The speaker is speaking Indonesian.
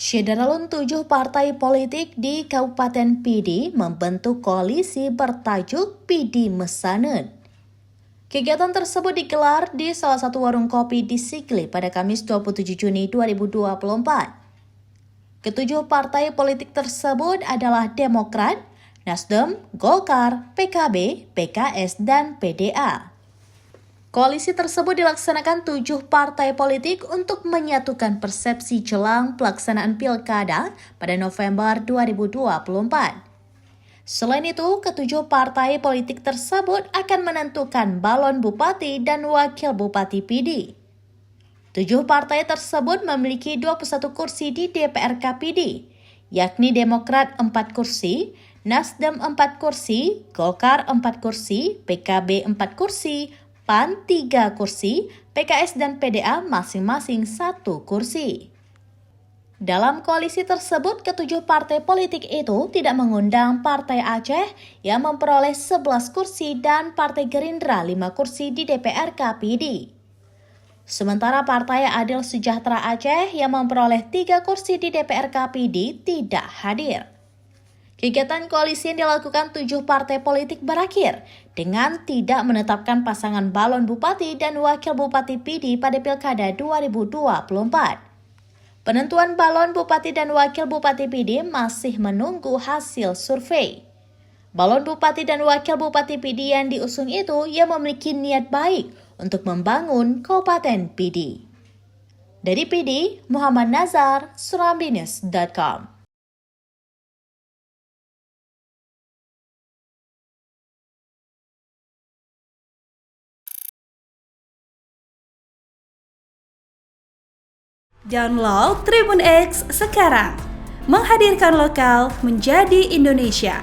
Syederalun 7 partai politik di Kabupaten Pidi membentuk koalisi bertajuk Pidi Mesanun. Kegiatan tersebut digelar di salah satu warung kopi di Sigli pada Kamis 27 Juni 2024. Ketujuh partai politik tersebut adalah Demokrat, Nasdem, Golkar, PKB, PKS, dan PDA. Koalisi tersebut dilaksanakan 7 partai politik untuk menyatukan persepsi jelang pelaksanaan pilkada pada November 2024. Selain itu, ketujuh partai politik tersebut akan menentukan balon bupati dan wakil bupati Pidi. 7 partai tersebut memiliki 21 kursi di DPRK Pidi, yakni Demokrat 4 kursi, Nasdem 4 kursi, Golkar 4 kursi, PKB 4 kursi, PAN 3 kursi, PKS dan PDA masing-masing 1 kursi. Dalam koalisi tersebut, ketujuh partai politik itu tidak mengundang Partai Aceh yang memperoleh 11 kursi dan Partai Gerindra 5 kursi di DPRK Pidi. Sementara Partai Adil Sejahtera Aceh yang memperoleh 3 kursi di DPRK Pidi tidak hadir. Kegiatan koalisi yang dilakukan 7 partai politik berakhir dengan tidak menetapkan pasangan balon bupati dan wakil bupati Pidi pada Pilkada 2024. Penentuan balon bupati dan wakil bupati Pidi masih menunggu hasil survei. Balon bupati dan wakil bupati Pidi yang diusung itu yang memiliki niat baik untuk membangun Kabupaten Pidi. Dari Pidi, Muhammad Nazar, Suramdinews.com. Download Tribun X sekarang, menghadirkan lokal menjadi Indonesia.